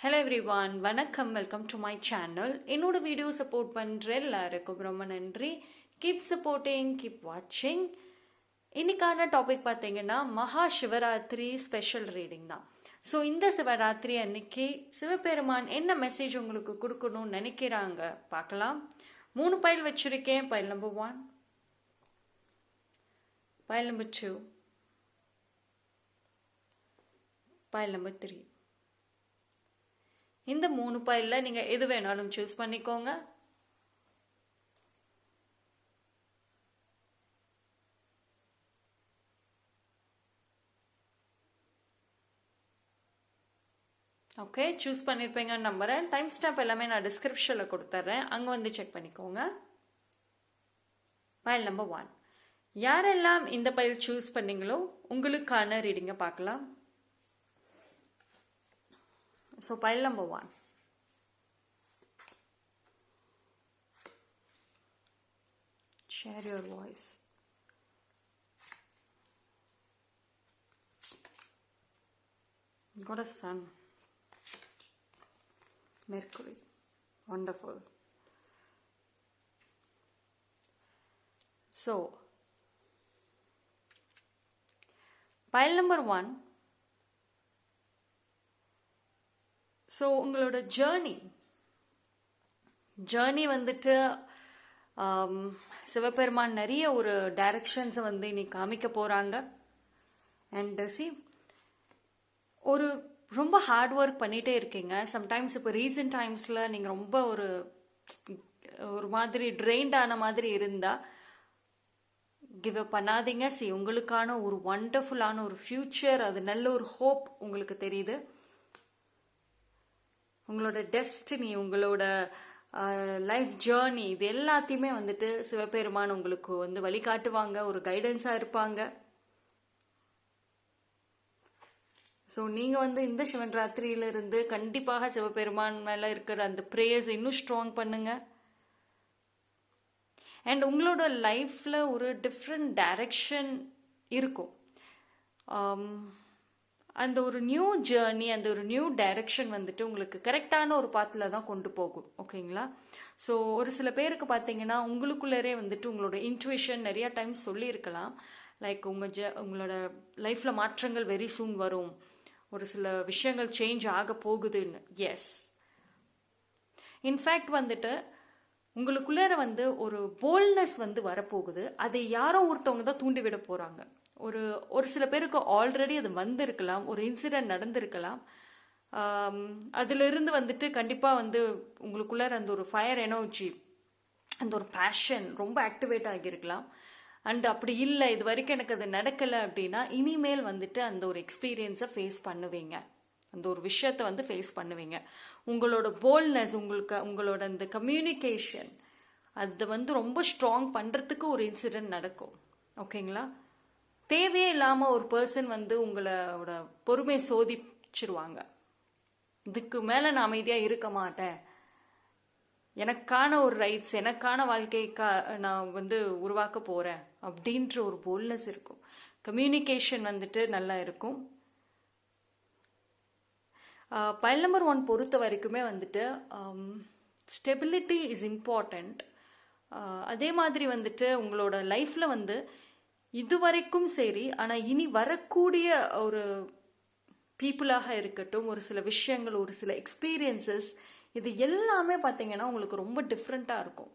Hello everyone, வணக்கம். Welcome to my channel. என்னோட video support பண்ணுற எல்லாருக்கும் ரொம்ப நன்றி. கீப் சப்போர்ட்டிங், கீப் வாட்சிங். இன்னைக்கான டாபிக் பார்த்தீங்கன்னா மகா சிவராத்திரி ஸ்பெஷல் ரீடிங் தான். ஸோ இந்த சிவராத்திரி அன்னைக்கு சிவபெருமான் என்ன மெசேஜ் உங்களுக்கு கொடுக்கணும்னு நினைக்கிறாங்க பார்க்கலாம். 3 பைல் வச்சிருக்கேன். File number 1, file number 2, file number 3. இந்த 3 பைல்ல நீங்க எது வேணாலும் சூஸ் பண்ணிக்கோங்க. ஓகே, சூஸ் பண்ணியிருப்பீங்கன்னு நம்புறேன். டைம் ஸ்டாம்ப் எல்லாமே நான் டிஸ்கிரிப்ஷனில் கொடுத்துட்றேன், அங்கே வந்து செக் பண்ணிக்கோங்க. File number 1. யாரெல்லாம் இந்த பைல் சூஸ் பண்ணீங்களோ உங்களுக்கான ரீடிங்கை பார்க்கலாம். So file number 1. Share your voice. Got a sun. Mercury. Wonderful. So, pile number 1. So, உங்களோட ஜேர்னி வந்துட்டு சிவபெருமான் நிறைய ஒரு டைரக்ஷன்ஸை வந்து இன்னைக்கு காமிக்க போறாங்க. அண்ட் ஒரு ரொம்ப ஹார்ட் ஒர்க் பண்ணிட்டே இருக்கீங்க. சம்டைம்ஸ் இப்போ ரீசெண்ட் டைம்ஸ்ல நீங்க ரொம்ப ஒரு மாதிரி ட்ரெயின்ட் ஆன மாதிரி இருந்தா கிவ் அப் பண்ணாதீங்க. உங்களுக்கான ஒரு வண்டர்ஃபுல்லான ஒரு ஃபியூச்சர், அது நல்ல ஒரு ஹோப் உங்களுக்கு தெரியுது. உங்களோட டெஸ்டினி, உங்களோட லைஃப் ஜேர்னி, இது எல்லாத்தையுமே வந்துட்டு சிவபெருமான் உங்களுக்கு வந்து வழிகாட்டுவாங்க, ஒரு கைடன்ஸா இருப்பாங்க. ஸோ நீங்கள் வந்து இந்த சிவன் ராத்திரியிலிருந்து கண்டிப்பாக சிவபெருமான் மேலே இருக்கிற அந்த ப்ரேயர்ஸ் இன்னும் ஸ்ட்ராங் பண்ணுங்க. அண்ட் உங்களோட லைஃப்பில் ஒரு டிஃப்ரெண்ட் டைரக்ஷன் இருக்கும். அந்த ஒரு நியூ ஜேர்னி, அந்த ஒரு நியூ டைரக்ஷன் வந்துட்டு உங்களுக்கு கரெக்டான ஒரு பாத்தில் தான் கொண்டு போகும். ஓகேங்களா? ஸோ ஒரு சில பேருக்கு பார்த்தீங்கன்னா உங்களுக்குள்ளரே வந்துட்டு உங்களோட இன்ட்யூஷன் நிறைய டைம்ஸ் சொல்லியிருக்கலாம். லைக் உங்களோட லைஃப்பில் மாற்றங்கள் வெரி சூன் வரும், ஒரு சில விஷயங்கள் சேஞ்ச் ஆக போகுதுன்னு. எஸ், இன்ஃபேக்ட் வந்துட்டு உங்களுக்குள்ளார வந்து ஒரு போல்ட்னஸ் வந்து வரப்போகுது. அதை யாரோ ஒருத்தவங்க தான் தூண்டி விட போறாங்க. ஒரு சில பேருக்கு ஆல்ரெடி அது வந்திருக்கலாம், ஒரு இன்சிடென்ட் நடந்திருக்கலாம். அதிலிருந்து வந்துட்டு கண்டிப்பா வந்து உங்களுக்குள்ளார அந்த ஒரு ஃபயர் எனர்ஜி, அந்த ஒரு பேஷன் ரொம்ப ஆக்டிவேட் ஆகியிருக்கலாம். அண்ட் அப்படி இல்லை, இது வரைக்கும் எனக்கு அது நடக்கலை அப்படின்னா இனிமேல் வந்துட்டு அந்த ஒரு எக்ஸ்பீரியன்ஸை ஃபேஸ் பண்ணுவீங்க, அந்த ஒரு விஷயத்தை வந்து ஃபேஸ் பண்ணுவீங்க. உங்களோட போல்ட்னஸ், உங்களோட அந்த கம்யூனிகேஷன், அதை வந்து ரொம்ப ஸ்ட்ராங் பண்ணுறதுக்கு ஒரு இன்சிடென்ட் நடக்கும். ஓகேங்களா? தேவையே இல்லாமல் ஒரு பர்சன் வந்து உங்களோட பொறுமையை சோதிச்சிருவாங்க. இதுக்கு மேலே நான் அமைதியாக இருக்க மாட்டேன், எனக்கான ஒரு ரைட்ஸ், எனக்கான வாழ்க்கைக்கா நான் வந்து உருவாக்க போகிறேன் அப்படின்ற ஒரு போல்ட்னஸ் இருக்கும். கம்யூனிகேஷன் வந்துட்டு நல்லா இருக்கும். பைல் நம்பர் 1 பொறுத்த வரைக்குமே வந்துட்டு ஸ்டெபிலிட்டி இஸ் இம்பார்ட்டண்ட். அதே மாதிரி வந்துட்டு உங்களோட லைஃப்பில் வந்து இதுவரைக்கும் சரி, ஆனால் இனி வரக்கூடிய ஒரு பீப்புளாக இருக்கட்டும், ஒரு சில விஷயங்கள், ஒரு சில எக்ஸ்பீரியன்சஸ், இது எல்லாமே பார்த்தீங்கன்னா உங்களுக்கு ரொம்ப டிஃப்ரெண்ட்டாக இருக்கும்.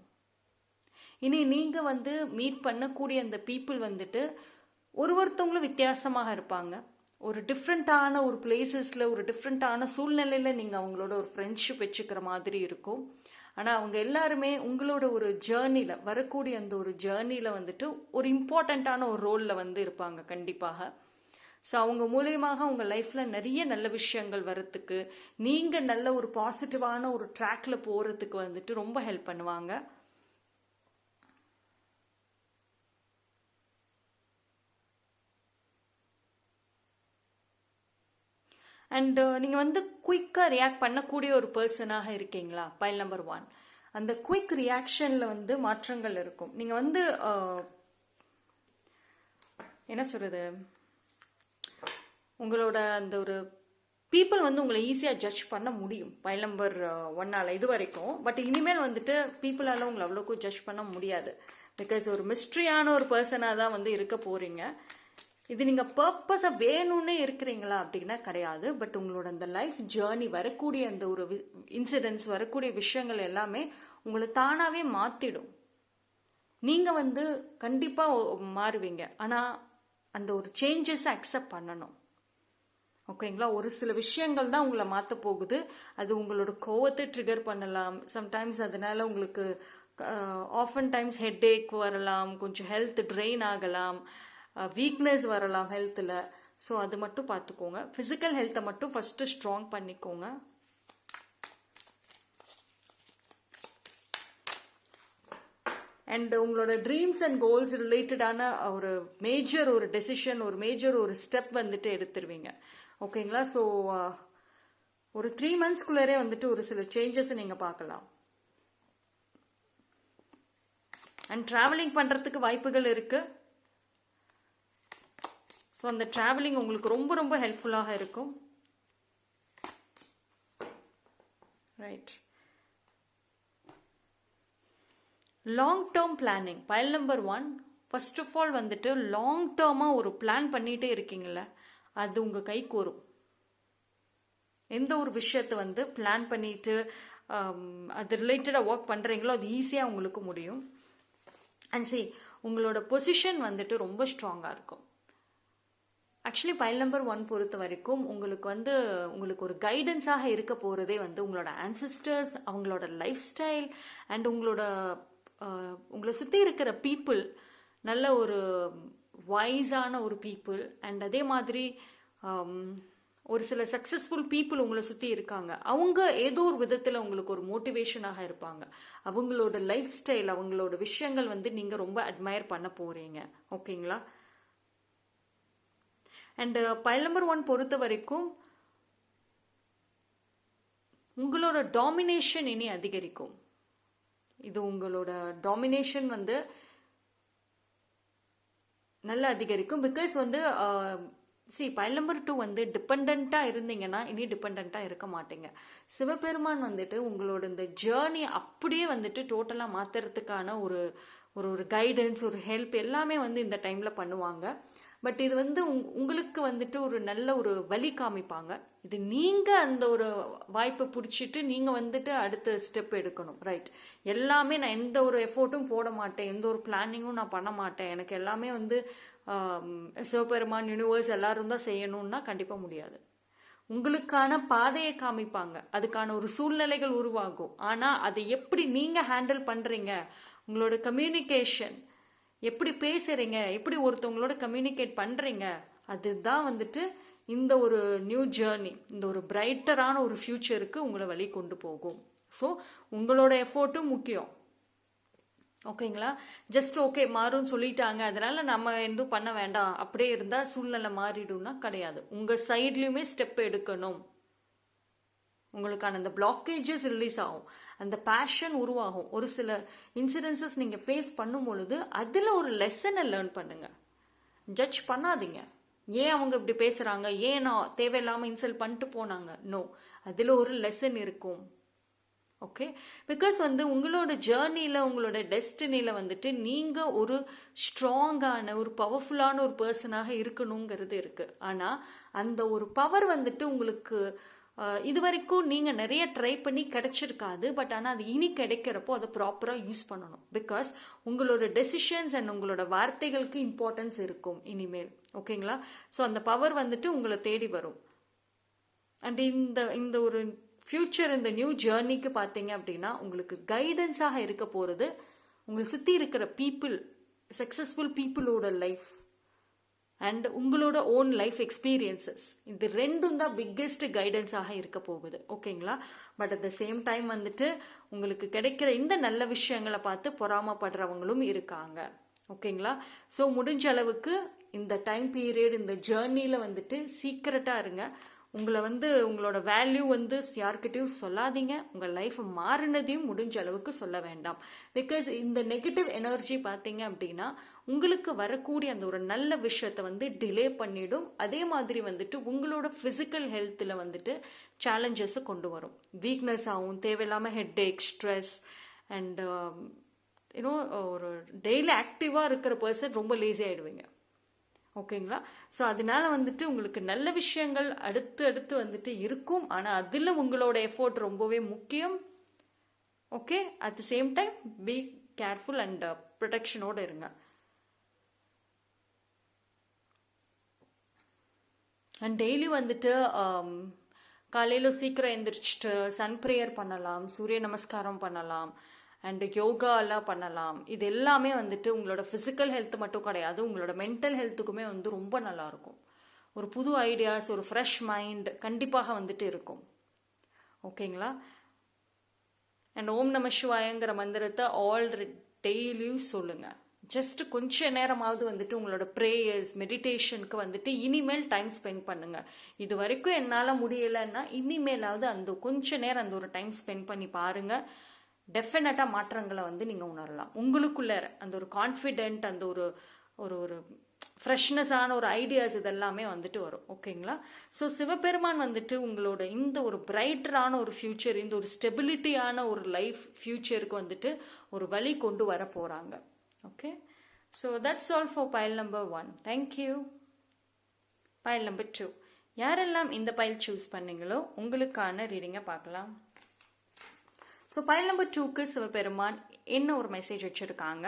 இனி நீங்கள் வந்து மீட் பண்ணக்கூடிய அந்த பீப்புள் வந்துட்டு ஒருத்தவங்களும் வித்தியாசமாக இருப்பாங்க. ஒரு டிஃப்ரெண்ட்டான ஒரு பிளேசஸில், ஒரு டிஃப்ரெண்ட்டான சூழ்நிலையில் நீங்கள் அவங்களோட ஒரு ஃப்ரெண்ட்ஷிப் வச்சுக்கிற மாதிரி இருக்கும். ஆனால் அவங்க எல்லாருமே உங்களோட ஒரு ஜேர்னியில், வரக்கூடிய அந்த ஒரு ஜேர்னியில் வந்துட்டு ஒரு இம்பார்ட்டண்ட்டான ஒரு ரோலில் வந்து இருப்பாங்க கண்டிப்பாக. ஸோ அவங்க மூலியமாக உங்கள் லைஃப்பில் நிறைய நல்ல விஷயங்கள் வரத்துக்கு, நீங்கள் நல்ல ஒரு பாசிட்டிவான ஒரு ட்ராக்ல போகிறதுக்கு வந்துட்டு ரொம்ப ஹெல்ப் பண்ணுவாங்க. அண்ட் நீங்கள் வந்து குயிக்காக ரியாக்ட் பண்ணக்கூடிய ஒரு பர்சனாக இருக்கீங்களா? File number 1. அந்த குயிக் ரியாக்ஷனில் வந்து மாற்றங்கள் இருக்கும். நீங்கள் வந்து என்ன சொல்கிறது, உங்களோட அந்த ஒரு பீப்புள் வந்து உங்களை ஈஸியாக ஜட்ஜ் பண்ண முடியும் பைல் நம்பர் 1ஆல் இது வரைக்கும். பட் இனிமேல் வந்துட்டு பீப்புளால் உங்களை அவ்வளோக்கும் ஜட்ஜ் பண்ண முடியாது. பிகாஸ் ஒரு மிஸ்ட்ரியான ஒரு பர்சனாக தான் வந்து இருக்க போகிறீங்க. இது நீங்கள் பர்பஸாக வேணும்னே இருக்கிறீங்களா அப்படின்னா கிடையாது. பட் உங்களோட அந்த லைஃப் ஜேர்னி வரக்கூடிய அந்த ஒரு இன்சிடென்ட்ஸ் வரக்கூடிய விஷயங்கள் எல்லாமே உங்களை தானாகவே மாற்றிடும். நீங்கள் வந்து கண்டிப்பாக மாறுவீங்க. ஆனால் அந்த ஒரு சேஞ்சஸை அக்செப்ட் பண்ணணும். ஓகேங்களா? ஒரு சில விஷயங்கள் தான் உங்களை மாற்ற போகுது. அது உங்களோட கோவத்தை ட்ரிகர் பண்ணலாம். சம்டைம்ஸ் அதனால உங்களுக்கு ஆஃபன் டைம்ஸ் ஹெட்ஏக் வரலாம், கொஞ்சம் ஹெல்த் ட்ரெயின் ஆகலாம், வீக்னஸ் வரலாம் ஹெல்த்தில். ஸோ அது மட்டும் பார்த்துக்கோங்க. ஃபிசிக்கல் ஹெல்த்தை மட்டும் ஃபஸ்ட்டு ஸ்ட்ராங் பண்ணிக்கோங்க. அண்ட் உங்களோட ட்ரீம்ஸ் அண்ட் கோல்ஸ் ரிலேட்டடான ஒரு மேஜர் ஒரு டெசிஷன், ஒரு மேஜர் ஒரு ஸ்டெப் வந்துட்டு எடுத்துருவீங்க. ஓகேங்களா? ஸோ ஒரு 3 monthsக்குள்ளே வந்துட்டு ஒரு சில சேஞ்சஸை நீங்கள் பார்க்கலாம். அண்ட் ட்ராவலிங் பண்ணுறதுக்கு வாய்ப்புகள் இருக்கு. ஸோ அந்த ட்ராவலிங் உங்களுக்கு ரொம்ப ரொம்ப ஹெல்ப்ஃபுல்லாக இருக்கும். Right. Long term planning file number 1. First of all வந்துட்டு லாங் டேர்மாக ஒரு பிளான் பண்ணிகிட்டே இருக்கீங்கள, அது உங்கள் கைக்கு வரும். எந்த ஒரு விஷயத்தை வந்து பிளான் பண்ணிட்டு அது ரிலேட்டடாக ஒர்க் பண்ணுறீங்களோ அது ஈஸியாக உங்களுக்கு முடியும். அண்ட் உங்களோட பொசிஷன் வந்துட்டு ரொம்ப ஸ்ட்ராங்காக இருக்கும். ஆக்சுவலி பைல் நம்பர் 1 பொறுத்த வரைக்கும் உங்களுக்கு ஒரு கைடன்ஸாக இருக்க போகிறதே வந்து உங்களோட ஆன்சிஸ்டர்ஸ், அவங்களோட லைஃப் ஸ்டைல் அண்ட் உங்களை சுற்றி இருக்கிற பீப்புள் நல்ல ஒரு வைஸான ஒரு பீப்புள். அண்ட் அதே மாதிரி ஒரு சில சக்ஸஸ்ஃபுல் பீப்புள் உங்களை சுற்றி இருக்காங்க. அவங்க ஏதோ ஒரு விதத்தில் உங்களுக்கு ஒரு மோட்டிவேஷனாக இருப்பாங்க. அவங்களோட லைஃப் ஸ்டைல், அவங்களோட விஷயங்கள் வந்து நீங்கள் ரொம்ப அட்மையர் பண்ண போகிறீங்க. ஓகேங்களா? அண்ட் பைல் நம்பர் 1 பொறுத்த வரைக்கும் உங்களோட டாமினேஷன் இனி அதிகரிக்கும். இது உங்களோட டாமினேஷன் வந்து நல்லா அதிகரிக்கும். பிகாஸ் வந்து பைல் நம்பர் 2 வந்து டிபெண்ட்டாக இருந்தீங்கன்னா இனி டிபெண்ட்டாக இருக்க மாட்டீங்க. சிவபெருமான் வந்துட்டு உங்களோட இந்த ஜேர்னி அப்படியே வந்துட்டு டோட்டலாக மாற்றுறதுக்கான ஒரு கைடன்ஸ், ஒரு ஹெல்ப் எல்லாமே வந்து இந்த டைமில் பண்ணுவாங்க. பட் இது வந்து உங்களுக்கு வந்துட்டு ஒரு நல்ல ஒரு வழி காமிப்பாங்க. இது நீங்கள் அந்த ஒரு வாய்ப்பை பிடிச்சிட்டு நீங்கள் வந்துட்டு அடுத்த ஸ்டெப் எடுக்கணும். ரைட். எல்லாமே நான் எந்த ஒரு எஃபோர்ட்டும் போட மாட்டேன், எந்த ஒரு பிளானிங்கும் நான் பண்ண மாட்டேன், எனக்கு எல்லாமே வந்து சிவபெருமான், யூனிவர்ஸ் எல்லாரும் தான் செய்யணும்னா கண்டிப்பாக முடியாது. உங்களுக்கான பாதையை காமிப்பாங்க, அதுக்கான ஒரு சூழ்நிலைகள் உருவாகும். ஆனால் அதை எப்படி நீங்கள் ஹேண்டில் பண்ணுறீங்க, உங்களோட கம்யூனிகேஷன் எப்படி பேசுறீங்க, எப்படி ஒருத்தவங்களோட கம்யூனிகேட் பண்ணுறீங்க, அதுதான் வந்துட்டு இந்த ஒரு நியூ ஜேர்னி, இந்த ஒரு பிரைட்டரான ஒரு ஃபியூச்சருக்கு உங்களை வழி கொண்டு போகும். ஸோ உங்களோட எஃபோர்ட்டும் முக்கியம். ஓகேங்களா? ஜஸ்ட் ஓகே மாறும்னு சொல்லிட்டாங்க அதனால நம்ம எதுவும் பண்ண வேண்டாம், அப்படியே இருந்தால் சூழ்நிலை மாறிடும்னா கிடையாது. உங்கள் சைட்லையுமே ஸ்டெப் எடுக்கணும். உங்களுக்கான அந்த பிளாக்கேஜஸ் ரிலீஸ் ஆகும், அந்த பேஷன் உருவாகும். ஒரு சில இன்சிடென்சஸ் நீங்கள் ஃபேஸ் பண்ணும் பொழுது அதில் ஒரு லெசனை லேர்ன் பண்ணுங்க. ஜட்ஜ் பண்ணாதீங்க. ஏன் அவங்க இப்படி பேசுகிறாங்க, ஏன் நான் தேவையில்லாமல் இன்சல்ட் பண்ணிட்டு போனாங்க, நோ, அதில் ஒரு லெசன் இருக்கும். ஓகே? பிகாஸ் வந்து உங்களோட ஜேர்னியில், உங்களோட டெஸ்டினியில் வந்துட்டு நீங்கள் ஒரு ஸ்ட்ராங்கான ஒரு பவர்ஃபுல்லான ஒரு பர்சனாக இருக்கணுங்கிறது இருக்குது. ஆனால் அந்த ஒரு பவர் வந்துட்டு உங்களுக்கு இது வரைக்கும் நீங்கள் நிறைய ட்ரை பண்ணி கிடைச்சிருக்காது. பட் ஆனால் அது இனி கிடைக்கிறப்போ அதை ப்ராப்பராக யூஸ் பண்ணணும். பிகாஸ் உங்களோட டெசிஷன்ஸ் அண்ட் உங்களோட வார்த்தைகளுக்கு இம்பார்ட்டன்ஸ் இருக்கும் இனிமேல். ஓகேங்களா? ஸோ அந்த பவர் வந்துட்டு உங்களை தேடி வரும். அண்ட் இந்த ஒரு ஃப்யூச்சர், இந்த நியூ ஜேர்னிக்கு பார்த்தீங்க அப்படின்னா உங்களுக்கு கைடன்ஸாக இருக்க போகிறது உங்களை சுற்றி இருக்கிற பீப்புள், சக்ஸஸ்ஃபுல் பீப்புளோட லைஃப் அண்ட் உங்களோட ஓன் லைஃப் எக்ஸ்பீரியன்சஸ். இது ரெண்டும் தான் பிக்கெஸ்ட் கைடன்ஸாக இருக்க போகுது. ஓகேங்களா? But at the same time வந்துட்டு உங்களுக்கு கிடைக்கிற இந்த நல்ல விஷயங்களை பார்த்து பொறாமப்படுறவங்களும் இருக்காங்க. ஓகேங்களா? ஸோ முடிஞ்ச அளவுக்கு இந்த டைம் பீரியட், இந்த ஜேர்னியில் வந்துட்டு சீக்கிரட்டாக இருங்க. உங்களை வந்து உங்களோட வேல்யூ வந்து யார்கிட்டையும் சொல்லாதீங்க. உங்கள் லைஃப் மாறினதையும் முடிஞ்ச அளவுக்கு சொல்ல வேண்டாம். பிகாஸ் இந்த நெகட்டிவ் எனர்ஜி பார்த்தீங்க அப்படின்னா உங்களுக்கு வரக்கூடிய அந்த ஒரு நல்ல விஷயத்த வந்து டிலே பண்ணிடும். அதே மாதிரி வந்துட்டு உங்களோட ஃபிசிக்கல் ஹெல்த்தில் வந்துட்டு சேலஞ்சஸை கொண்டு வரும். வீக்னஸ் ஆகும், தேவையில்லாமல் ஹெட்டேக், ஸ்ட்ரெஸ் அண்ட் யூனோ ஒரு டெய்லி ஆக்டிவாக இருக்கிற பர்சன் ரொம்ப லேசி ஆகிடுவீங்க. ஓகேங்களா? ஸோ அதனால வந்துட்டு உங்களுக்கு நல்ல விஷயங்கள் அடுத்து வந்துட்டு இருக்கும். ஆனால் அதில் உங்களோட எஃபோர்ட் ரொம்பவே முக்கியம். Okay, at the same time be careful and ப்ரொடெக்ஷனோடு இருங்க. அண்ட் டெய்லி வந்துட்டு காலையில் சீக்கிரம் எந்திரிச்சிட்டு சன் ப்ரேயர் பண்ணலாம், சூரிய நமஸ்காரம் பண்ணலாம், அண்டு யோகாலாம் பண்ணலாம். இது எல்லாமே வந்துட்டு உங்களோட ஃபிசிக்கல் ஹெல்த் மட்டும் கிடையாது, உங்களோட மென்டல் ஹெல்த்துக்குமே வந்து ரொம்ப நல்லாயிருக்கும். ஒரு புது ஐடியாஸ், ஒரு ஃப்ரெஷ் மைண்ட் கண்டிப்பாக வந்துட்டு இருக்கும். ஓகேங்களா? அண்ட் ஓம் நம சிவாயங்கிற மந்திரத்தை டெய்லியும் சொல்லுங்கள். ஜஸ்ட் கொஞ்ச நேரமாவது வந்துட்டு உங்களோட ப்ரேயர்ஸ், மெடிடேஷனுக்கு வந்துட்டு இனிமேல் டைம் ஸ்பெண்ட் பண்ணுங்கள். இது வரைக்கும் என்னால் முடியலைன்னா இனிமேலாவது அந்த கொஞ்ச நேரம் அந்த ஒரு டைம் ஸ்பெண்ட் பண்ணி பாருங்கள். டெஃபினட்டாக மாற்றங்களை வந்து நீங்கள் உணரலாம். உங்களுக்குள்ள அந்த ஒரு கான்ஃபிடென்ட், அந்த ஒரு ஒரு ஒரு ஃப்ரெஷ்னஸான ஒரு ஐடியாஸ் இதெல்லாமே வந்துட்டு வரும். ஓகேங்களா? ஸோ சிவபெருமான் வந்துட்டு உங்களோட இந்த ஒரு பிரைட்டரான ஒரு ஃப்யூச்சர், இந்த ஒரு ஸ்டெபிலிட்டியான ஒரு லைஃப் ஃப்யூச்சருக்கு வந்துட்டு ஒரு வழி கொண்டு வர போகிறாங்க. Okay, so that's all for file number 1. Thank you. File number 2, யாரெல்லாம் இந்த பைல் சூஸ் பண்ணீங்களோ உங்களுக்கான ரீடிங்கை பார்க்கலாம். ஸோ பைல் நம்பர் 2க்கு சிவபெருமான் என்ன ஒரு மெசேஜ் வச்சிருக்காங்க?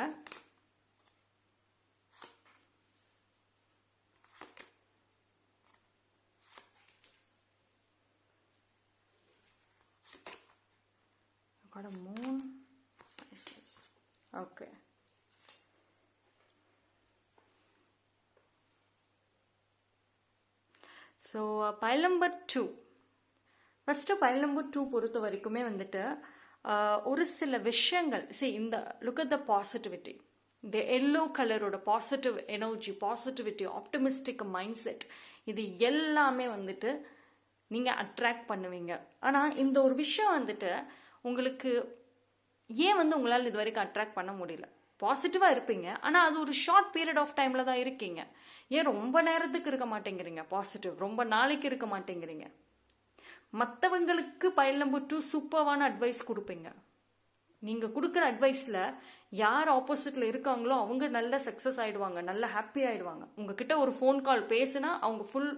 Okay, so file number 2, first file number 2 பொறுத்த வரைக்குமே வந்துட்டு ஒரு சில விஷயங்கள் இந்த லுக் அட் த பாசிட்டிவிட்டி, இந்த எல்லோ கலரோட positive energy, positivity, optimistic mind set, இது எல்லாமே வந்துட்டு நீங்கள் அட்ராக்ட் பண்ணுவீங்க. ஆனால் இந்த ஒரு விஷயம் வந்துட்டு உங்களுக்கு ஏன் வந்து உங்களால் இது வரைக்கும் அட்ராக்ட் பண்ண முடியல? பாசிட்டிவாக இருப்பீங்க, ஆனால் அது ஒரு ஷார்ட் பீரியட் ஆஃப் டைமில் தான் இருக்கீங்க. ஏன் ரொம்ப நேரத்துக்கு இருக்க மாட்டேங்கிறீங்க பாசிட்டிவ்? ரொம்ப நாளைக்கு இருக்க மாட்டேங்கிறீங்க. மற்றவங்களுக்கு பைல் நம்பர் 2 சூப்பர்வான அட்வைஸ் கொடுப்பீங்க. நீங்கள் கொடுக்குற அட்வைஸில் யார் ஆப்போசிட்டில் இருக்காங்களோ அவங்க நல்ல சக்ஸஸ் ஆகிடுவாங்க, நல்ல ஹாப்பி ஆகிடுவாங்க. உங்ககிட்ட ஒரு ஃபோன் கால் பேசுனா அவங்க ஃபுல்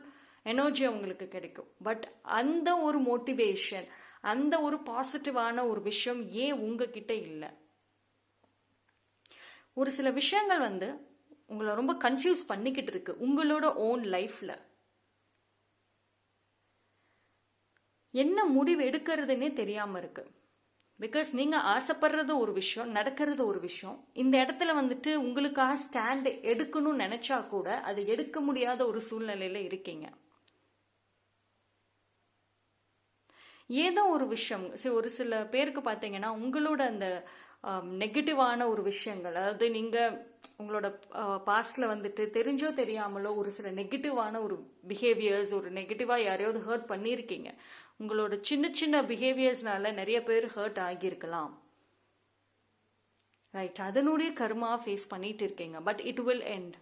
எனர்ஜி அவங்களுக்கு கிடைக்கும். பட் அந்த ஒரு மோட்டிவேஷன், அந்த ஒரு பாசிட்டிவான ஒரு விஷயம் ஏன் உங்ககிட்ட இல்லை? ஒரு சில விஷயங்கள் வந்து உங்களை ரொம்ப கன்ஃபியூஸ் பண்ணிக்கிட்டு இருக்கு உங்களோட ஓன் லைஃப்பில். என்ன முடிவு எடுக்கிறதுனே தெரியாமல் இருக்கு. பிகாஸ் நீங்கள் ஆசைப்படுறது ஒரு விஷயம், நடக்கிறது ஒரு விஷயம். இந்த இடத்துல வந்துட்டு உங்களுக்காக ஸ்டாண்ட் எடுக்கணும்னு நினைச்சா கூட அது எடுக்க முடியாத ஒரு சூழ்நிலையில இருக்கீங்க. ஏதோ ஒரு விஷயம் ஒரு சில பேருக்கு பார்த்தீங்கன்னா உங்களோட அந்த நெகட்டிவான ஒரு விஷயங்கள், அதாவது நீங்கள் உங்களோட பாஸ்டில் வந்துட்டு தெரிஞ்சோ தெரியாமலோ ஒரு சில நெகட்டிவான ஒரு பிஹேவியர்ஸ், ஒரு நெகட்டிவாக யாரையாவது ஹர்ட் பண்ணியிருக்கீங்க. உங்களோட சின்ன சின்ன பிஹேவியர்ஸ்னால நிறைய பேர் ஹர்ட் ஆகியிருக்கலாம். ரைட், அதனுடைய கர்மா ஃபேஸ் பண்ணிட்டு இருக்கீங்க. But it will end.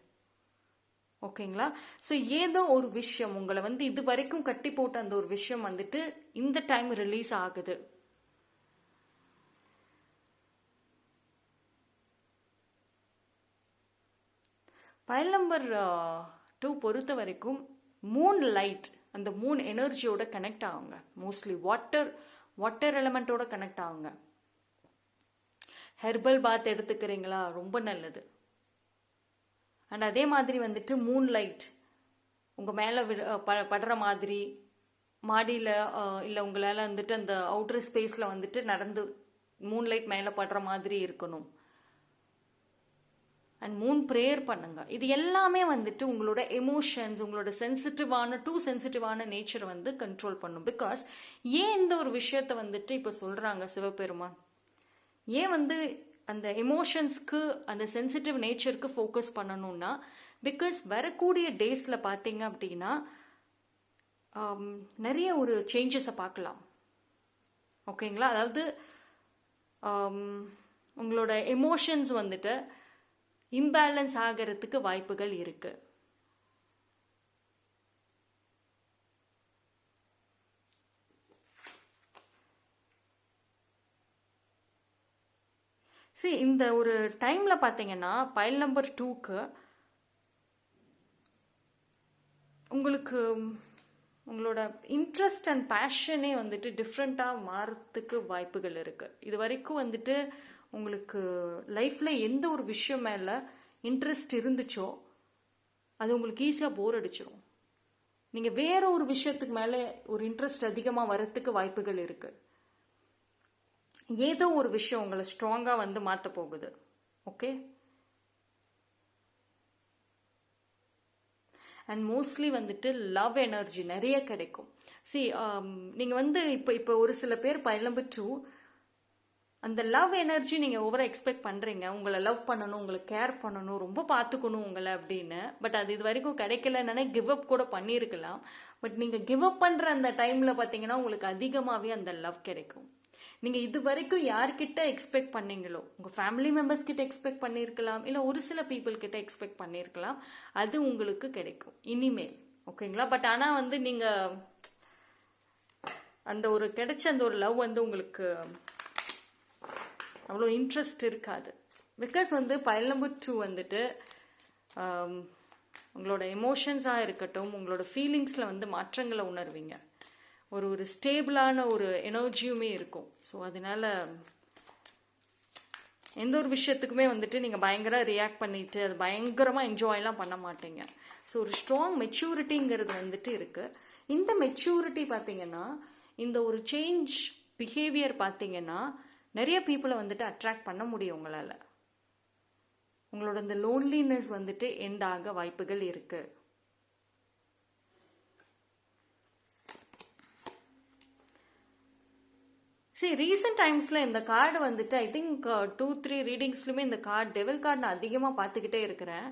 ஓகேங்களா? ஸோ ஏதோ ஒரு விஷயம் உங்களை வந்து இது வரைக்கும் கட்டி போட்ட அந்த ஒரு விஷயம் வந்துட்டு இந்த டைம் ரிலீஸ் ஆகுது. பைல் நம்பர் 2 பொறுத்த வரைக்கும் மூன் லைட், அந்த மூன் எனர்ஜியோட கனெக்ட் ஆகுங்க. மோஸ்ட்லி வாட்டர் எலமெண்ட்டோட கனெக்ட் ஆகுங்க. ஹெர்பல் பாத் எடுத்துக்கிறீங்களா? ரொம்ப நல்லது. அண்ட் அதே மாதிரி வந்துட்டு மூன் லைட் உங்கள் மேலே படுற மாதிரி, மாடியில் இல்லை உங்களால் வந்துட்டு அந்த அவுட்டர் ஸ்பேஸில் வந்துட்டு நடந்து மூன் லைட் மேலே படுற மாதிரி இருக்கணும். அண்ட் மூன் ப்ரேயர் பண்ணுங்க. இது எல்லாமே வந்துட்டு உங்களோட எமோஷன்ஸ், உங்களோட சென்சிட்டிவான நேச்சரை வந்து கண்ட்ரோல் பண்ணும். பிகாஸ் ஏன் இந்த ஒரு விஷயத்த வந்துட்டு இப்போ சொல்கிறாங்க சிவபெருமான், ஏன் வந்து அந்த எமோஷன்ஸ்க்கு, அந்த சென்சிட்டிவ் நேச்சருக்கு ஃபோக்கஸ் பண்ணணும்னா, பிகாஸ் வரக்கூடிய டேஸில் பார்த்தீங்க அப்படின்னா நிறைய ஒரு சேஞ்சஸை பார்க்கலாம். ஓகேங்களா? அதாவது உங்களோட எமோஷன்ஸ் வந்துட்டு இம்பேலன்ஸ் ஆகிறதுக்கு வாய்ப்புகள் இருக்கு. சரி, இந்த ஒரு டைம்ல பாத்தீங்கன்னா பைல் நம்பர் 2க்கு உங்களுக்கு உங்களோட இன்ட்ரெஸ்ட் அண்ட் பேஷனே வந்துட்டு டிஃப்ரெண்ட்டாக மாறத்துக்கு வாய்ப்புகள் இருக்குது. இது வரைக்கும் வந்துட்டு உங்களுக்கு லைஃப்பில் எந்த ஒரு விஷயம் மேலே இன்ட்ரெஸ்ட் இருந்துச்சோ அது உங்களுக்கு ஈஸியாக போர் அடிச்சிடும். நீங்கள் வேற ஒரு விஷயத்துக்கு மேலே ஒரு இன்ட்ரெஸ்ட் அதிகமாக வரத்துக்கு வாய்ப்புகள் இருக்குது. ஏதோ ஒரு விஷயம் உங்களை ஸ்ட்ராங்காக வந்து மாற்ற போகுது. ஓகே, அண்ட் மோஸ்ட்லி வந்துட்டு லவ் எனர்ஜி நிறைய கிடைக்கும். நீங்கள் வந்து இப்போ ஒரு சில பேர் பைல் நம்பர் 2 அந்த லவ் எனர்ஜி நீங்கள் ஓவரா எக்ஸ்பெக்ட் பண்ணுறீங்க. உங்களை லவ் பண்ணணும், உங்களை கேர் பண்ணணும், ரொம்ப பார்த்துக்கணும் உங்களை அப்படின்னு. பட் அது இது வரைக்கும் கிடைக்கலன்னு கிவ் அப் கூட பண்ணியிருக்கலாம். பட் நீங்கள் கிவ் அப் பண்ணுற அந்த டைமில் பார்த்தீங்கன்னா உங்களுக்கு அதிகமாகவே அந்த லவ் கிடைக்கும். நீங்கள் இது வரைக்கும் யார்கிட்ட எக்ஸ்பெக்ட் பண்ணீங்களோ, உங்கள் ஃபேமிலி மெம்பர்ஸ் கிட்ட எக்ஸ்பெக்ட் பண்ணியிருக்கலாம், இல்லை ஒரு சில பீப்புள் கிட்ட எக்ஸ்பெக்ட் பண்ணியிருக்கலாம், அது உங்களுக்கு கிடைக்கும் இனிமேல். ஓகேங்களா? பட் ஆனால் வந்து நீங்கள் அந்த ஒரு கிடைச்ச அந்த ஒரு லவ் வந்து உங்களுக்கு அவ்வளோ இன்ட்ரெஸ்ட் இருக்காது. பிகாஸ் வந்து பைல் நம்பர் 2 வந்துட்டு உங்களோட எமோஷன்ஸாக இருக்கட்டும், உங்களோட ஃபீலிங்ஸில் வந்து மாற்றங்களை உணர்வீங்க. ஒரு ஸ்டேபிளான ஒரு எனர்ஜியுமே இருக்கும். ஸோ அதனால எந்த ஒரு விஷயத்துக்குமே வந்துட்டு நீங்கள் பயங்கர ரியாக்ட் பண்ணிட்டு அது பயங்கரமாக என்ஜாய்லாம் பண்ண மாட்டீங்க. ஸோ ஒரு ஸ்ட்ராங் மெச்சூரிட்டிங்கிறது வந்துட்டு இருக்குது. இந்த மெச்சூரிட்டி பார்த்தீங்கன்னா, இந்த ஒரு சேஞ்ச் பிஹேவியர் பார்த்தீங்கன்னா நிறைய பீப்புளை வந்துட்டு அட்ராக்ட் பண்ண முடியும் உங்களால். உங்களோட இந்த லோன்லினஸ் வந்துட்டு எண்ட் ஆக வாய்ப்புகள் இருக்கு. ரீசெண்ட் டைம்ஸில் இந்த கார்டு வந்துட்டு ஐ திங்க் 2-3 ரீடிங்ஸ்லுமே இந்த கார்டு டெவில் கார்டு நான் அதிகமாக பார்த்துக்கிட்டே இருக்கிறேன்.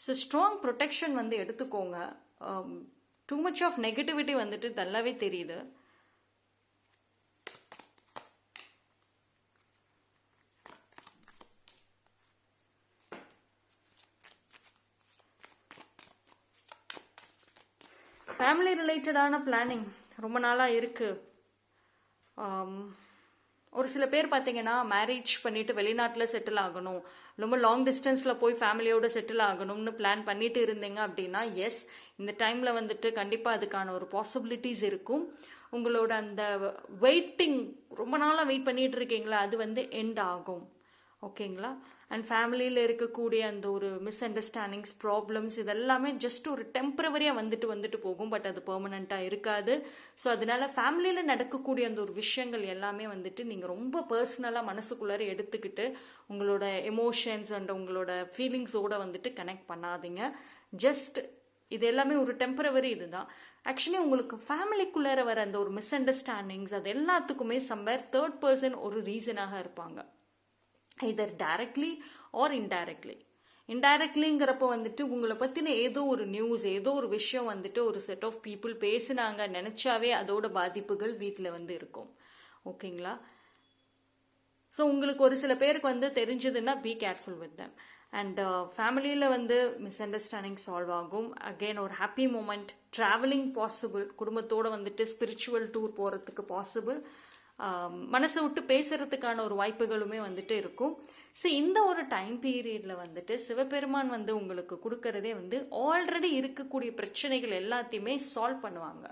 ஸோ ஸ்ட்ராங் ப்ரொடெக்ஷன் வந்து எடுத்துக்கோங்க. டூ மச் ஆஃப் நெகட்டிவிட்டி வந்துட்டு நல்லாவே தெரியுது. ஃபேமிலி ரிலேட்டடான பிளானிங் ரொம்ப நாளாக இருக்குது. ஒரு சில பேர் பார்த்தீங்கன்னா மேரேஜ் பண்ணிட்டு வெளிநாட்டில் செட்டில் ஆகணும், ரொம்ப லாங் டிஸ்டன்ஸில் போய் ஃபேமிலியோட செட்டில் ஆகணும்னு பிளான் பண்ணிட்டு இருந்தீங்க அப்படின்னா எஸ், இந்த டைமில் வந்துட்டு கண்டிப்பாக அதுக்கான ஒரு பாசிபிலிட்டிஸ் இருக்கும். உங்களோட அந்த வெயிட்டிங் ரொம்ப நாளாக வெயிட் பண்ணிட்டு இருக்கீங்களா, அது வந்து எண்ட் ஆகும். ஓகேங்களா? அண்ட் ஃபேமிலியில் இருக்கக்கூடிய அந்த ஒரு மிஸ் அண்டர்ஸ்டாண்டிங்ஸ், ப்ராப்ளம்ஸ் இதெல்லாமே ஜஸ்ட் ஒரு டெம்பரவரியாக வந்துட்டு போகும். பட் அது பெர்மனண்ட்டாக இருக்காது. ஸோ அதனால ஃபேமிலியில் நடக்கக்கூடிய அந்த ஒரு விஷயங்கள் எல்லாமே வந்துட்டு நீங்கள் ரொம்ப பர்சனலாக மனசுக்குள்ளார எடுத்துக்கிட்டு உங்களோட எமோஷன்ஸ் அண்ட் உங்களோட ஃபீலிங்ஸோட வந்துட்டு கனெக்ட் பண்ணாதீங்க. ஜஸ்ட் இது எல்லாமே ஒரு டெம்பரவரி இதுதான். ஆக்சுவலி உங்களுக்கு ஃபேமிலிக்குள்ளார வர அந்த ஒரு மிஸ் அண்டர்ஸ்டாண்டிங்ஸ் அது எல்லாத்துக்குமே சம்வேர் தேர்ட் பர்சன் ஒரு ரீசனாக இருப்பாங்க. either directly or indirectly. இன்டைரக்ட்லிங்கிறப்ப வந்துட்டு உங்களை பற்றின ஏதோ ஒரு நியூஸ், ஏதோ ஒரு விஷயம் வந்துட்டு ஒரு செட் ஆஃப் பீப்புள் பேசினாங்க நினச்சாவே அதோட பாதிப்புகள் வீட்டில் வந்து இருக்கும். ஓகேங்களா? ஸோ உங்களுக்கு ஒரு சில பேருக்கு வந்து தெரிஞ்சதுன்னா be careful with them. And ஃபேமிலியில் வந்து மிஸ் அண்டர்ஸ்டாண்டிங் சால்வ் ஆகும். அகெயின் ஒரு ஹாப்பி மூமெண்ட், ட்ராவலிங் பாசிபிள், குடும்பத்தோடு வந்துட்டு ஸ்பிரிச்சுவல் டூர் போகிறதுக்கு பாசிபிள், மனசை விட்டு பேசுறதுக்கான ஒரு வாய்ப்புகளுமே வந்துட்டு இருக்கும். இந்த ஒரு டைம் பீரியட்ல வந்துட்டு சிவபெருமான் வந்து உங்களுக்கு கொடுக்கறதே வந்து ஆல்ரெடி இருக்கக்கூடிய பிரச்சனைகள் எல்லாத்தையுமே சால்வ் பண்ணுவாங்க.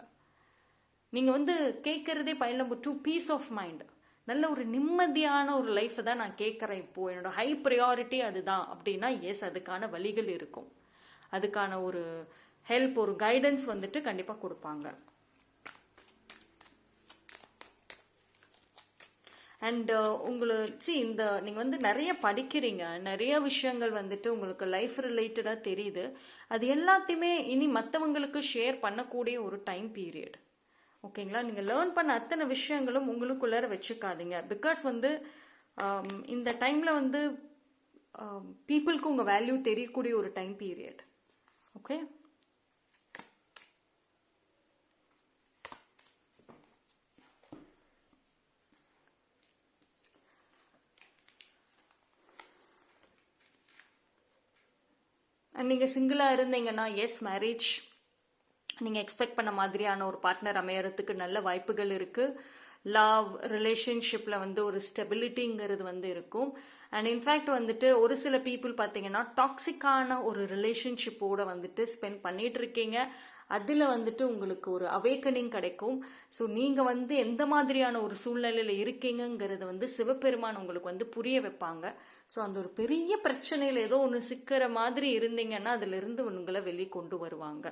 நீங்க வந்து கேட்கறதே file number 2 peace of mind, நல்ல ஒரு நிம்மதியான ஒரு லைஃப் தான் நான் கேட்கறேன். இப்போ என்னோட ஹை ப்ரையாரிட்டி அதுதான் அப்படின்னா எஸ், அதுக்கான வழிகள் இருக்கும். அதுக்கான ஒரு ஹெல்ப், ஒரு கைடன்ஸ் வந்துட்டு கண்டிப்பா கொடுப்பாங்க. அண்ட் உங்களுக்கு இந்த நீங்கள் வந்து நிறைய படிக்கிறீங்க, நிறைய விஷயங்கள் வந்துட்டு உங்களுக்கு லைஃப் ரிலேட்டடாக தெரியுது. அது எல்லாத்தையுமே இனி மற்றவங்களுக்கு ஷேர் பண்ணக்கூடிய ஒரு டைம் பீரியட். ஓகேங்களா? நீங்கள் லேர்ன் பண்ண அத்தனை விஷயங்களும் உங்களுக்குள்ளார வச்சுக்காதீங்க. பிகாஸ் வந்து இந்த டைமில் வந்து பீப்புளுக்கு உங்கள் வேல்யூ தெரியக்கூடிய ஒரு டைம் பீரியட். ஓகே, அண்ட் நீங்கள் சிங்கிளாக இருந்தீங்கன்னா எஸ் மேரேஜ் நீங்கள் எக்ஸ்பெக்ட் பண்ண மாதிரியான ஒரு பார்ட்னர் அமையறதுக்கு நல்ல வாய்ப்புகள் இருக்குது. லவ் ரிலேஷன்ஷிப்பில் வந்து ஒரு ஸ்டெபிலிட்டிங்கிறது வந்து இருக்கும். அண்ட் இன்ஃபேக்ட் வந்துட்டு ஒரு சில பீப்புள் பார்த்தீங்கன்னா டாக்ஸிக்கான ஒரு ரிலேஷன்ஷிப்போட வந்துட்டு ஸ்பெண்ட் பண்ணிட்டு இருக்கீங்க. அதில் வந்துட்டு உங்களுக்கு ஒரு அவேக்கனிங் கிடைக்கும். ஸோ நீங்கள் வந்து எந்த மாதிரியான ஒரு சூழ்நிலையில் இருக்கீங்கிறது வந்து சிவபெருமான் உங்களுக்கு வந்து புரிய வைப்பாங்க. ஸோ அந்த ஒரு பெரிய பிரச்சனையில் ஏதோ ஒன்று சிக்கிற மாதிரி இருந்தீங்கன்னா அதிலிருந்து உங்களை வெளியே கொண்டு வருவாங்க.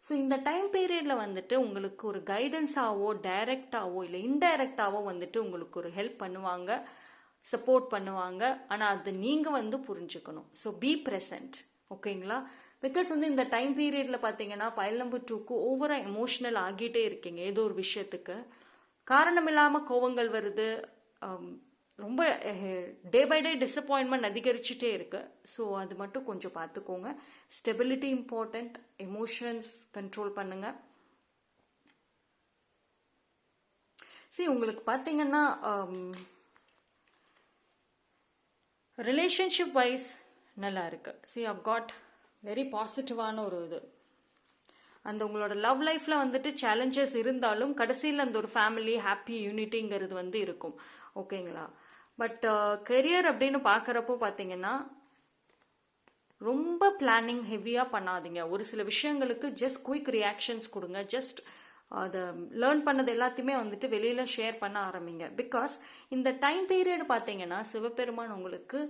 ஸோ இந்த டைம் பீரியடில் வந்துட்டு உங்களுக்கு ஒரு கைடன்ஸாவோ டைரக்டாவோ இல்லை இன்டைரக்டாவோ வந்துட்டு உங்களுக்கு ஒரு ஹெல்ப் பண்ணுவாங்க, சப்போர்ட் பண்ணுவாங்க. ஆனால் அது நீங்கள் வந்து புரிஞ்சுக்கணும். So be present. ஓகேங்களா? பிகாஸ் வந்து இந்த டைம் பீரியடில் பார்த்தீங்கன்னா பைல் நம்பர் 2க்கு ஓவராக எமோஷ்னல் ஆகிட்டே இருக்கீங்க. ஏதோ ஒரு விஷயத்துக்கு காரணம் இல்லாமல் கோவங்கள் வருது. ரொம்ப டே பை டே டிசப்பாயின்மெண்ட் அதிகரிச்சுட்டே இருக்கு. ஸோ அது மட்டும் கொஞ்சம் பார்த்துக்கோங்க. Stability important. எமோஷன்ஸ் கண்ட்ரோல் பண்ணுங்க. சரி, உங்களுக்கு பார்த்தீங்கன்னா ரிலேஷன்ஷிப் வைஸ் நல்லா இருக்கு. சி ஐவ் காட் வெரி பாசிட்டிவான ஒரு இது. அந்த உங்களோட லவ் லைஃப்ல வந்துட்டு சேலஞ்சஸ் இருந்தாலும் கடைசியில் அந்த ஒரு ஃபேமிலி ஹாப்பி யூனிட்டிங்கிறது வந்து இருக்கும். ஓகேங்களா? பட் கெரியர் அப்படின்னு பார்க்குறப்போ பார்த்தீங்கன்னா ரொம்ப பிளானிங் ஹெவியாக பண்ணாதீங்க. ஒரு சில விஷயங்களுக்கு ஜஸ்ட் குயிக் ரியாக்ஷன்ஸ் கொடுங்க. ஜஸ்ட் அதை லேர்ன் பண்ணது எல்லாத்தையுமே வந்துட்டு வெளியில் ஷேர் பண்ண ஆரம்பிங்க. பிகாஸ் இந்த டைம் பீரியட் பார்த்தீங்கன்னா சிவபெருமான் உங்களுக்கு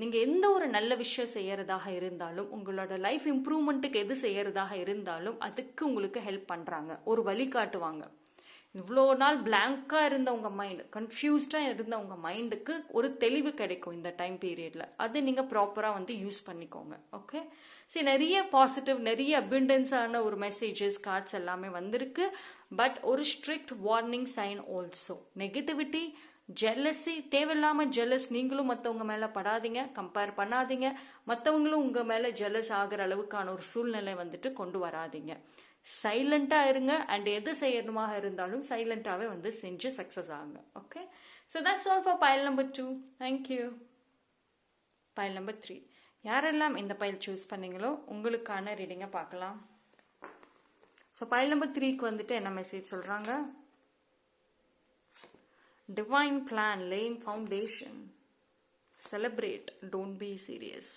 நீங்கள் எந்த ஒரு நல்ல விஷயம் செய்யறதாக இருந்தாலும், உங்களோட லைஃப் இம்ப்ரூவ்மெண்ட்டுக்கு எது செய்யறதாக இருந்தாலும் அதுக்கு உங்களுக்கு ஹெல்ப் பண்ணுறாங்க, ஒரு வழி காட்டுவாங்க. இவ்வளோ நாள் பிளாங்காக இருந்த உங்கள் மைண்ட், கன்ஃபியூஸ்டாக இருந்த உங்கள் மைண்டுக்கு ஒரு தெளிவு கிடைக்கும் இந்த டைம் பீரியடில். அது நீங்கள் ப்ராப்பராக வந்து யூஸ் பண்ணிக்கோங்க. ஓகே? சரி, நிறைய பாசிட்டிவ், நிறைய அபிண்டன்ஸான ஒரு மெசேஜஸ், கார்ட்ஸ் எல்லாமே வந்திருக்கு. பட் ஒரு strict warning sign also. Negativity, jealousy, தேவையில்லாமல் ஜெல்லஸ் நீங்களும் மற்றவங்க மேலே படாதீங்க, கம்பேர் பண்ணாதீங்க. மற்றவங்களும் உங்கள் மேலே ஜெல்லஸ் ஆகிற அளவுக்கான ஒரு சூழ்நிலை வந்துட்டு கொண்டு வராதிங்க. சைலண்டாக இருங்க. அண்ட் எது செய்யணுமாக இருந்தாலும் சைலண்டாகவே வந்து செஞ்சு சக்ஸஸ் ஆகுங்க. Okay? So that's all for file number 2. Thank you. File number 3. யாரெல்லாம் இந்த பைல் சூஸ் பண்ணீங்களோ உங்களுக்கான ரீடிங்கை பார்க்கலாம். ஸோ பைல் நம்பர் 3க்கு வந்துட்டு என்ன மெசேஜ் சொல்கிறாங்க? Divine plan, laying foundation. Celebrate, don't be serious.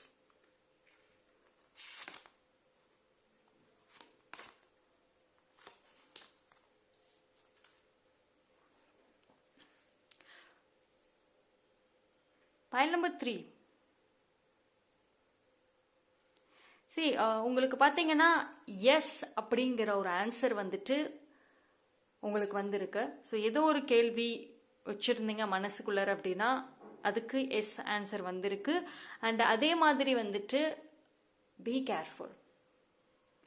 Pile number 3. See, உங்களுக்கு பார்த்தீங்கன்னா எஸ் அப்படிங்கிற ஒரு ஆன்சர் வந்துட்டு உங்களுக்கு வந்திருக்கு. ஸோ ஏதோ ஒரு கேள்வி வச்சுருந்தீங்க மனசுக்குள்ளார அப்படின்னா அதுக்கு எஸ் ஆன்சர் வந்திருக்கு. அண்ட் அதே மாதிரி வந்துட்டு பி கேர்ஃபுல்.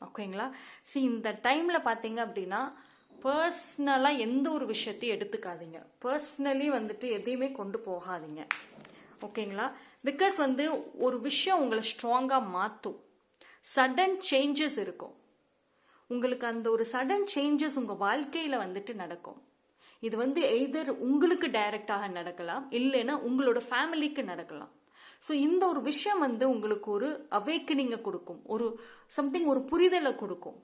ஓகேங்களா? சி இந்த டைமில் பார்த்தீங்க அப்படின்னா பர்சனலாக எந்த ஒரு விஷயத்தையும் எடுத்துக்காதீங்க. பர்சனலி வந்துட்டு எதையுமே கொண்டு போகாதீங்க. ஓகேங்களா? பிகாஸ் வந்து ஒரு விஷயம் உங்களை ஸ்ட்ராங்காக மாற்றும். சடன் சேஞ்சஸ் இருக்கும். உங்களுக்கு அந்த ஒரு சடன் சேஞ்சஸ் உங்கள் வாழ்க்கையில் வந்துட்டு நடக்கும். இது வந்து எய்தர் உங்களுக்கு டைரக்டாக நடக்கலாம், இல்லைன்னா உங்களோட ஃபேமிலிக்கு நடக்கலாம். ஸோ இந்த ஒரு விஷயம் வந்து உங்களுக்கு ஒரு அவேக்கனிங்கை கொடுக்கும், ஒரு சம்திங், ஒரு புரிதலை கொடுக்கும்.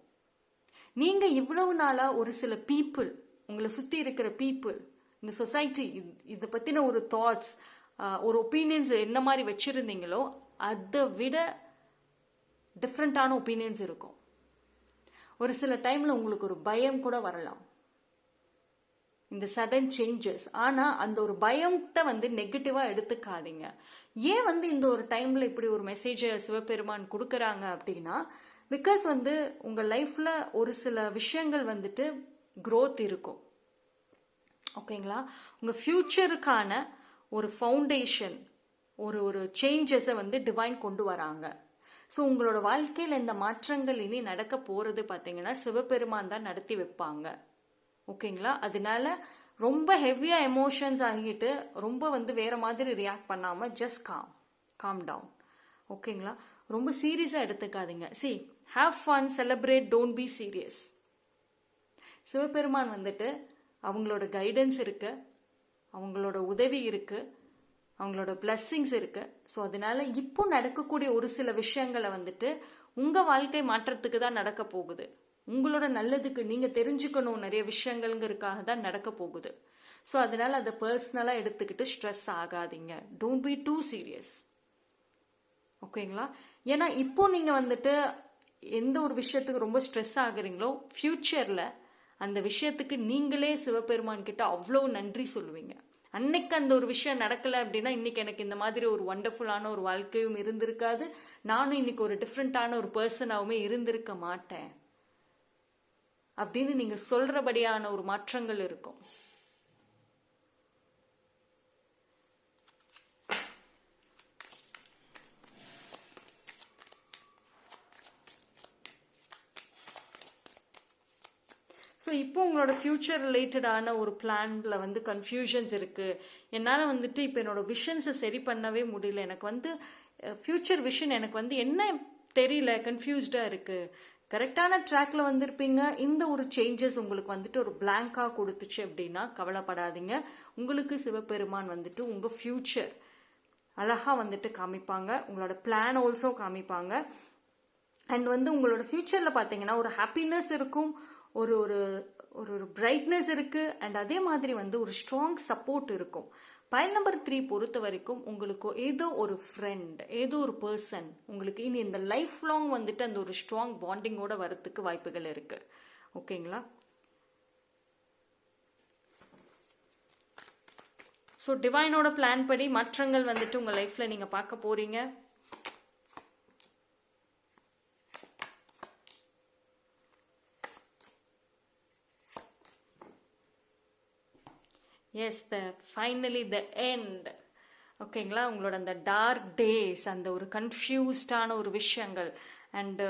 நீங்கள் இவ்வளவு நாளாக ஒரு சில பீப்புள், உங்களை சுற்றி இருக்கிற பீப்புள், இந்த சொசைட்டி, இதை பற்றின ஒரு தாட்ஸ், ஒரு ஒப்பீனியன்ஸ் என்ன மாதிரி வச்சுருந்தீங்களோ அதை விட டிஃப்ரெண்ட்டான ஒப்பீனியன்ஸ் இருக்கும். ஒரு சில டைமில் உங்களுக்கு ஒரு பயம் கூட வரலாம், இந்த சடன் சேஞ்சஸ். ஆனால் அந்த ஒரு பயத்தை வந்து நெகட்டிவாக எடுத்துக்காதீங்க. ஏன் வந்து இந்த ஒரு டைமில் இப்படி ஒரு மெசேஜை சிவபெருமான் கொடுக்குறாங்க அப்படின்னா, பிகாஸ் வந்து உங்கள் லைஃப்பில் ஒரு சில விஷயங்கள் வந்துட்டு க்ரோத் இருக்கும். ஓகேங்களா? உங்கள் ஃப்யூச்சருக்கான ஒரு ஃபவுண்டேஷன், ஒரு சேஞ்சஸை வந்து டிவைன் கொண்டு வராங்க. ஸோ உங்களோட வாழ்க்கையில் இந்த மாற்றங்கள் இனி நடக்க போகிறது பார்த்தீங்கன்னா சிவபெருமான் தான் நடத்தி வைப்பாங்க. ஓகேங்களா? அதனால ரொம்ப ஹெவியாக எமோஷன்ஸ் ஆகிட்டு ரொம்ப வந்து வேற மாதிரி ரியாக்ட் பண்ணாமல் ஜஸ்ட் காம் டவுன். ஓகேங்களா? ரொம்ப சீரியஸாக எடுத்துக்காதீங்க. See, have fun, celebrate, don't be serious. Sivaperuman வந்துட்டு அவங்களோட கைடன்ஸ் இருக்கு, அவங்களோட உதவி இருக்கு, அவங்களோட பிளஸ்ஸிங்ஸ் இருக்கு. ஸோ அதனால இப்போ நடக்கக்கூடிய ஒரு சில விஷயங்களை வந்துட்டு உங்கள் வாழ்க்கை மாற்றத்துக்கு தான் நடக்க போகுது. உங்களோட நல்லதுக்கு நீங்கள் தெரிஞ்சுக்கணும் நிறைய விஷயங்கள்ங்கிறதுக்காக தான் நடக்க போகுது. ஸோ அதனால் அதை பர்சனலாக எடுத்துக்கிட்டு ஸ்ட்ரெஸ் ஆகாதீங்க. Don't be too serious. ஓகேங்களா? ஏன்னா இப்போ நீங்கள் வந்துட்டு எந்த ஒரு விஷயத்துக்கு ரொம்ப ஸ்ட்ரெஸ் ஆகுறீங்களோ ஃப்யூச்சரில் அந்த விஷயத்துக்கு நீங்களே சிவபெருமான் கிட்ட அவ்வளோ நன்றி சொல்லுவீங்க. அன்னைக்கு அந்த ஒரு விஷயம் நடக்கலை அப்படின்னா இன்னைக்கு எனக்கு இந்த மாதிரி ஒரு வண்டர்ஃபுல்லான ஒரு வாழ்க்கையும் இருந்திருக்காது, நானும் இன்னைக்கு ஒரு டிஃப்ரெண்ட்டான ஒரு பர்சனாகவுமே இருந்திருக்க மாட்டேன் அப்படின்னு நீங்கள் சொல்கிறபடியான ஒரு மாற்றங்கள் இருக்கும். ஸோ இப்போ உங்களோட ஃப்யூச்சர் ரிலேட்டடான ஒரு பிளான்ல வந்து கன்ஃபியூஷன்ஸ் இருக்குது. என்னால் வந்துட்டு இப்போ என்னோட விஷன்ஸை சரி பண்ணவே முடியல, எனக்கு வந்து ஃப்யூச்சர் விஷன் எனக்கு வந்து என்ன தெரியல, கன்ஃபியூஸ்டாக இருக்குது. கரெக்டான ட்ராக்ல வந்திருப்பீங்க. இந்த ஒரு சேஞ்சஸ் உங்களுக்கு வந்துட்டு ஒரு பிளாங்காக கொடுத்துச்சு அப்படின்னா கவலைப்படாதீங்க. உங்களுக்கு சிவபெருமான் வந்துட்டு உங்கள் ஃப்யூச்சர் அழகாக வந்துட்டு காமிப்பாங்க, உங்களோட பிளான் ஆல்சோ காமிப்பாங்க. அண்ட் வந்து உங்களோட ஃப்யூச்சரில் பார்த்தீங்கன்னா ஒரு ஹாப்பினஸ் இருக்கும், ஒரு ஒரு ஒரு பிரைட்னஸ் இருக்குது. அண்ட் அதே மாதிரி வந்து ஒரு ஸ்ட்ராங் சப்போர்ட் இருக்கும். பைல் நம்பர் 3 பொறுத்த வரைக்கும் உங்களுக்கு ஏதோ ஒரு ஃப்ரெண்ட், ஏதோ ஒரு பர்சன் உங்களுக்கு இனி இந்த லைஃப் லாங் வந்துட்டு அந்த ஒரு ஸ்ட்ராங் பாண்டிங்கோட வரத்துக்கு வாய்ப்புகள் இருக்கு. ஓகேங்களா? ஸோ டிவைனோட பிளான் படி மாற்றங்கள் வந்துட்டு உங்கள் லைஃப்பில் நீங்கள் பார்க்க போறீங்க. Yes, finally the end. ஓகேங்களா? உங்களோட அந்த டார்க் டேஸ், அந்த ஒரு கன்ஃபியூஸ்டான ஒரு விஷயங்கள் அண்டு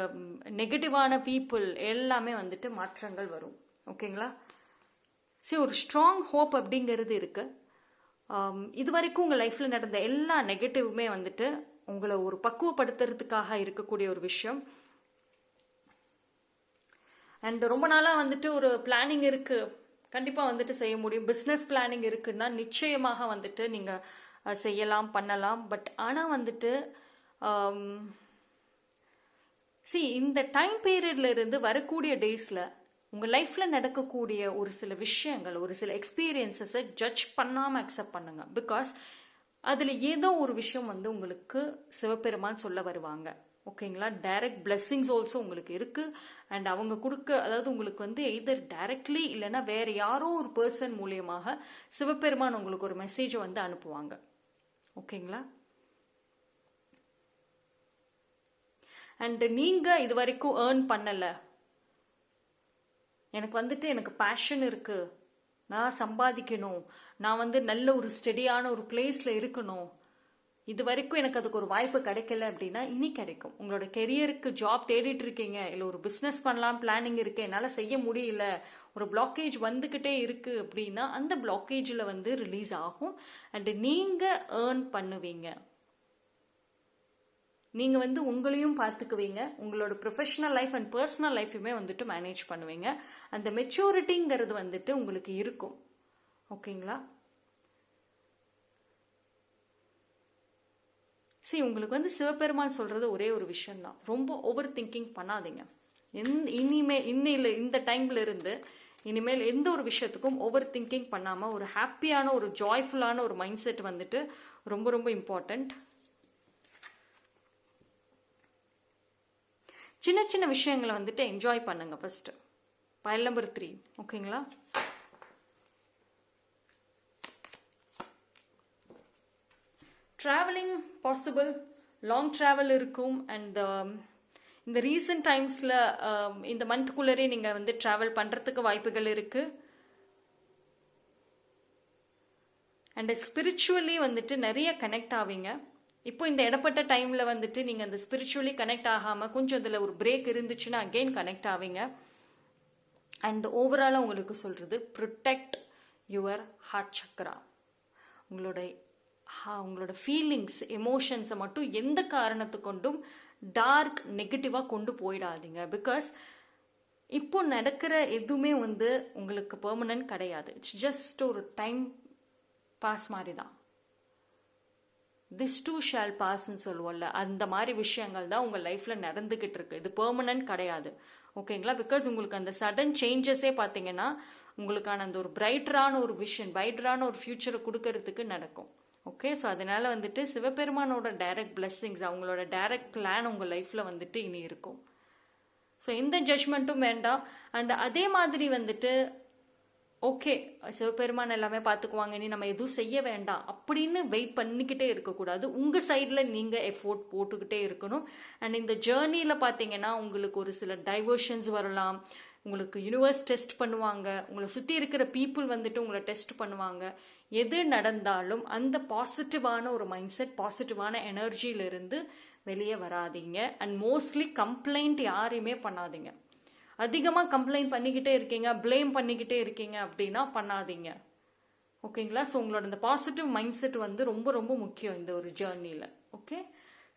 நெகட்டிவான பீப்புள் எல்லாமே வந்துட்டு மாற்றங்கள் வரும். ஓகேங்களா? சரி, ஒரு ஸ்ட்ராங் ஹோப் அப்படிங்கிறது இருக்கு. இது வரைக்கும் உங்கள் லைஃப்பில் நடந்த எல்லா நெகட்டிவுமே வந்துட்டு உங்களை ஒரு பக்குவப்படுத்துறதுக்காக இருக்கக்கூடிய ஒரு விஷயம். அண்ட் ரொம்ப நாளாக வந்துட்டு ஒரு பிளானிங் இருக்குது, கண்டிப்பாக வந்துட்டு செய்ய முடியும். பிஸ்னஸ் பிளானிங் இருக்குன்னா நிச்சயமாக வந்துட்டு நீங்கள் செய்யலாம், பண்ணலாம். பட் ஆனால் வந்துட்டு இந்த டைம் பீரியட்ல இருந்து வரக்கூடிய டேஸில் உங்கள் லைஃப்பில் நடக்கக்கூடிய ஒரு சில விஷயங்கள், ஒரு சில எக்ஸ்பீரியன்ஸஸை ஜட்ஜ் பண்ணாமல் அக்செப்ட் பண்ணுங்க. பிகாஸ் அதில் ஏதோ ஒரு விஷயம் வந்து உங்களுக்கு சிவபெருமான் சொல்ல வருவாங்க. ஓகேங்களா? டைரக்ட் பிளெஸ்ஸிங்ஸ் ஆல்சோ உங்களுக்கு இருக்குது. அண்ட் அவங்க கொடுக்க, அதாவது உங்களுக்கு வந்து எய்தர் டைரக்ட்லி இல்லைன்னா வேறு யாரோ ஒரு பர்சன் மூலியமாக சிவபெருமான் உங்களுக்கு ஒரு மெசேஜை வந்து அனுப்புவாங்க. ஓகேங்களா? அண்ட் நீங்கள் இது வரைக்கும் ஏர்ன் பண்ணலை, எனக்கு வந்துட்டு எனக்கு பேஷன் இருக்குது, நான் சம்பாதிக்கணும், நான் வந்து நல்ல ஒரு ஸ்டெடியான ஒரு பிளேஸில் இருக்கணும், இது வரைக்கும் எனக்கு அதுக்கு ஒரு வாய்ப்பு கிடைக்கல அப்படின்னா இனி கிடைக்கும். உங்களோட கெரியருக்கு ஜாப் தேடிட்டு இருக்கீங்க, இல்லை ஒரு பிஸ்னஸ் பண்ணலாம் பிளானிங் இருக்கு, என்னால் செய்ய முடியல, ஒரு பிளாக்கேஜ் வந்துக்கிட்டே இருக்கு அப்படின்னா அந்த பிளாக்கேஜில் வந்து ரிலீஸ் ஆகும். அண்டு நீங்கள் ஏர்ன் பண்ணுவீங்க. நீங்கள் வந்து உங்களையும் பார்த்துக்குவீங்க, உங்களோட ப்ரொஃபஷனல் லைஃப் அண்ட் பர்சனல் லைஃபுமே வந்துட்டு மேனேஜ் பண்ணுவீங்க. அந்த மெச்சூரிட்டிங்கிறது வந்துட்டு உங்களுக்கு இருக்கும். ஓகேங்களா? உங்களுக்கு வந்து சிவபெருமான் சொல்கிறது ஒரே ஒரு விஷயம்தான், ரொம்ப ஓவர் திங்கிங் பண்ணாதீங்க. இந்த டைம்ல இருந்து இனிமேல் எந்த ஒரு விஷயத்துக்கும் ஓவர் திங்கிங் பண்ணாமல் ஒரு ஹாப்பியான ஒரு ஜாய்ஃபுல்லான ஒரு மைண்ட் செட் வந்துட்டு ரொம்ப ரொம்ப இம்பார்ட்டண்ட். சின்ன சின்ன விஷயங்களை வந்துட்டு என்ஜாய் பண்ணுங்க ஃபர்ஸ்ட். File number 3. ஓகேங்களா? ட்ராவலிங் பாசிபிள், லாங் ட்ராவல் இருக்கும். அண்ட் இந்த ரீசன்ட் டைம்ஸில் இந்த மந்த்குள்ளரே நீங்கள் வந்து ட்ராவல் பண்ணுறதுக்கு வாய்ப்புகள் இருக்குது. அண்ட் ஸ்பிரிச்சுவலி வந்துட்டு நிறைய கனெக்ட் ஆவீங்க. இப்போ இந்த இடப்பட்ட டைமில் வந்துட்டு நீங்கள் அந்த ஸ்பிரிச்சுவலி கனெக்ட் ஆகாமல் கொஞ்சம் இதில் ஒரு பிரேக் இருந்துச்சுன்னா அகெயின் கனெக்ட் ஆவீங்க. அண்ட் ஓவராலாக உங்களுக்கு சொல்கிறது, ப்ரொடெக்ட் யுவர் ஹார்ட் சக்ரா. உங்களோட ஃபீலிங்ஸ், எமோஷன்ஸை மட்டும் எந்த காரணத்து கொண்டும் டார்க் நெகட்டிவாக கொண்டு போயிடாதீங்க. பிகாஸ் இப்போ நடக்கிற எதுவுமே வந்து உங்களுக்கு பெர்மனன்ட் கிடையாது. இட்ஸ் ஜஸ்ட் ஒரு டைம் பாஸ் மாதிரி தான். திஸ் டூ ஷால் பாஸ்ன்னு சொல்லுவோம்ல, அந்த மாதிரி விஷயங்கள் தான் உங்கள் லைஃப்பில் நடந்துக்கிட்டு இருக்கு. இது பெர்மனன்ட் கிடையாது. ஓகேங்களா? பிகாஸ் உங்களுக்கு அந்த சடன் சேஞ்சஸே பார்த்தீங்கன்னா உங்களுக்கான அந்த ஒரு பிரைட்டரான ஒரு விஷன், பிரைட்டரான ஒரு ஃபியூச்சரை கொடுக்கறதுக்கு நடக்கும். ஓகே, ஸோ அதனால வந்துட்டு சிவபெருமானோட டைரக்ட் பிளெஸ்ஸிங்ஸ், அவங்களோட டைரக்ட் பிளான் உங்கள் லைஃப்பில் வந்துட்டு இனி இருக்கும். ஸோ எந்த ஜட்ஜ்மெண்ட்டும் வேண்டாம். அண்ட் அதே மாதிரி வந்துட்டு ஓகே சிவபெருமான் எல்லாமே பார்த்துக்குவாங்க, இனி நம்ம எதுவும் செய்ய வேண்டாம் அப்படின்னு வெயிட் பண்ணிக்கிட்டே இருக்கக்கூடாது. உங்கள் சைடில் நீங்கள் எஃபோர்ட் போட்டுக்கிட்டே இருக்கணும். அண்ட் இந்த ஜேர்னியில் பார்த்தீங்கன்னா உங்களுக்கு ஒரு சில டைவர்ஷன்ஸ் வரலாம், உங்களுக்கு யூனிவர்ஸ் டெஸ்ட் பண்ணுவாங்க, உங்களை சுற்றி இருக்கிற பீப்புள் வந்துட்டு உங்களை டெஸ்ட் பண்ணுவாங்க. எது நடந்தாலும் அந்த பாசிட்டிவான ஒரு மைண்ட் செட், பாசிட்டிவான எனர்ஜியிலிருந்து வெளியே வராதீங்க. அண்ட் மோஸ்ட்லி கம்ப்ளைண்ட் யாரையுமே பண்ணாதீங்க. அதிகமாக கம்ப்ளைண்ட் பண்ணிக்கிட்டே இருக்கீங்க, ப்ளேம் பண்ணிக்கிட்டே இருக்கீங்க அப்படின்னா பண்ணாதீங்க. ஓகேங்களா? ஸோ உங்களோட இந்த பாசிட்டிவ் மைண்ட் செட் வந்து ரொம்ப ரொம்ப முக்கியம் இந்த ஒரு ஜேர்னியில். Okay,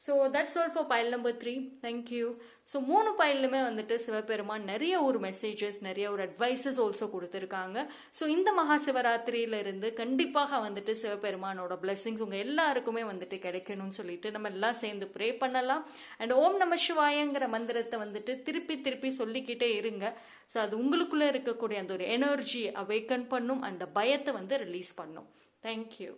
so that's all for file number 3. Thank you. So 3 பைலுமே வந்துட்டு சிவபெருமான் நிறைய ஒரு மெசேஜஸ், நிறைய ஒரு அட்வைசஸ் ஆல்சோ கொடுத்துருக்காங்க. ஸோ இந்த மகா சிவராத்திரியிலிருந்து கண்டிப்பாக வந்துட்டு சிவபெருமானோட பிளெஸிங்ஸ் உங்கள் எல்லாருக்குமே வந்துட்டு கிடைக்கணும்னு சொல்லிட்டு நம்ம எல்லாம் சேர்ந்து ப்ரே பண்ணலாம். அண்ட் ஓம் நம சிவாயங்கிற மந்திரத்தை வந்துட்டு திருப்பி திருப்பி சொல்லிக்கிட்டே இருங்க. ஸோ அது உங்களுக்குள்ளே இருக்கக்கூடிய அந்த ஒரு எனர்ஜி அவேக்கன் பண்ணும், அந்த பயத்தை வந்து ரிலீஸ் பண்ணும். தேங்க்யூ.